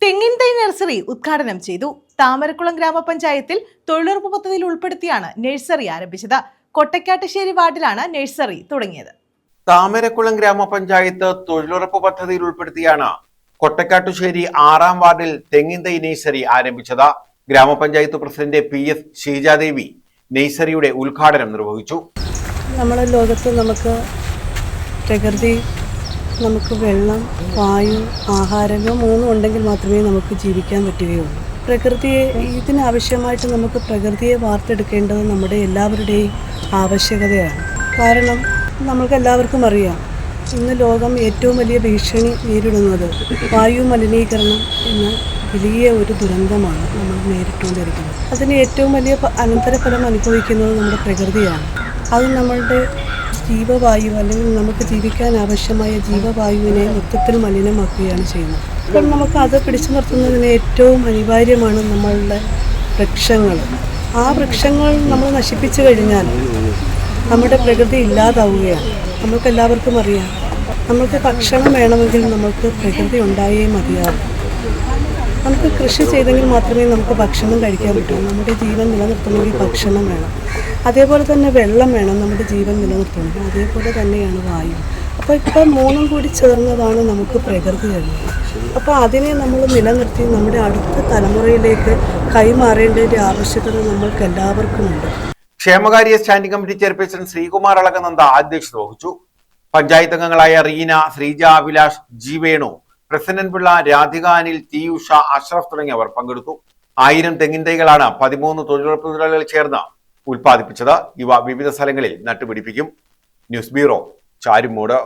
തെങ്ങിൻ തൈ നഴ്സറി ഉദ്ഘാടനം ചെയ്തു. താമരക്കുളം ഗ്രാമപഞ്ചായത്തിൽ തൊഴിലുറപ്പ് പദ്ധതിയിൽ ഉൾപ്പെടുത്തിയാണ് നഴ്സറി ആരംഭിച്ചത്. കൊട്ടക്കാട്ടുശ്ശേരി വാർഡിലാണ് നഴ്സറി തുടങ്ങിയത്. താമരക്കുളം ഗ്രാമപഞ്ചായത്ത് തൊഴിലുറപ്പ് പദ്ധതിയിൽ ഉൾപ്പെടുത്തിയാണ് കൊട്ടക്കാട്ടുശ്ശേരി 6-ാം വാർഡിൽ തെങ്ങിൻ തൈ നഴ്സറി ആരംഭിച്ചത്. ഗ്രാമപഞ്ചായത്ത് പ്രസിഡന്റ് PS ഷീജാദേവി നഴ്സറിയുടെ ഉദ്ഘാടനം നിർവഹിച്ചു. നമ്മുടെ ലോകത്ത് നമുക്ക് പ്രകൃതി, നമുക്ക് വെള്ളം, വായു, ആഹാരം മൂന്നും ഉണ്ടെങ്കിൽ മാത്രമേ നമുക്ക് ജീവിക്കാൻ പറ്റുകയുള്ളൂ. പ്രകൃതിയെ ഇതിനാവശ്യമായിട്ട് നമുക്ക് പ്രകൃതിയെ വാർത്തെടുക്കേണ്ടത് നമ്മുടെ എല്ലാവരുടെയും ആവശ്യകതയാണ്. കാരണം നമുക്കെല്ലാവർക്കും അറിയാം, ഇന്ന് ലോകം ഏറ്റവും വലിയ ഭീഷണി നേരിടുന്നത് വായു മലിനീകരണം എന്ന വലിയ ഒരു ദുരന്തമാണ് നമ്മൾ നേരിട്ടുകൊണ്ടിരിക്കുന്നത്. അതിന് ഏറ്റവും വലിയ അനന്തരഫലം അനുഭവിക്കുന്നത് നമ്മുടെ പ്രകൃതിയാണ്. അത് നമ്മളുടെ ജീവവായു അല്ലെങ്കിൽ നമുക്ക് ജീവിക്കാൻ ആവശ്യമായ ജീവവായുവിനെ മൊത്തത്തിൽ മലിനമാക്കുകയാണ് ചെയ്യുന്നത്. അപ്പോൾ നമുക്ക് അത് പിടിച്ചു നിർത്തുന്നതിന് ഏറ്റവും അനിവാര്യമാണ് നമ്മളുടെ വൃക്ഷങ്ങൾ. ആ വൃക്ഷങ്ങൾ നമ്മൾ നശിപ്പിച്ചു കഴിഞ്ഞാൽ നമ്മുടെ പ്രകൃതി ഇല്ലാതാവുകയാണ്. നമുക്കെല്ലാവർക്കും അറിയാം, നമുക്ക് ഭക്ഷണം വേണമെങ്കിൽ നമുക്ക് പ്രകൃതി ഉണ്ടായേ മതിയാവും. നമുക്ക് കൃഷി ചെയ്തെങ്കിൽ മാത്രമേ നമുക്ക് ഭക്ഷണം കഴിക്കാൻ പറ്റൂ. നമ്മുടെ ജീവൻ നിലനിർത്തണമെങ്കിൽ ഭക്ഷണം വേണം. അതേപോലെ തന്നെ വെള്ളം വേണം നമ്മുടെ ജീവൻ നിലനിർത്തണമെങ്കിൽ. അതേപോലെ തന്നെയാണ് വായു. അപ്പോൾ ഇപ്പം മൂന്നും കൂടി ചേർന്നതാണ് നമുക്ക് പ്രകൃതി വരുന്നത്. അപ്പോൾ അതിനെ നമ്മൾ നിലനിർത്തി നമ്മുടെ അടുത്ത തലമുറയിലേക്ക് കൈമാറേണ്ടതിൻ്റെ ആവശ്യകത നമ്മൾക്ക് എല്ലാവർക്കുമുണ്ട്. ക്ഷേമകാര്യ standing committee chairperson Sreekumar Alakananda അധ്യക്ഷത വഹിച്ചു. പഞ്ചായത്ത് അംഗങ്ങളായ റീന, ശ്രീജ, അഭിലാഷ്, ജി വേണു, പ്രസന്നൻ പിള്ള, രാധിക അനിൽ, ടി ഉഷ, അഷ്റഫ് തുടങ്ങിയവർ പങ്കെടുത്തു. 1000 തെങ്ങിൻ തൈകളാണ് 13 തൊഴിലുറപ്പ് തൊഴിലാളികൾ ചേർന്ന് ഉൽപ്പാദിപ്പിച്ചത്. ഇവ വിവിധ സ്ഥലങ്ങളിൽ നട്ടുപിടിപ്പിക്കും. News bureau, Charummood.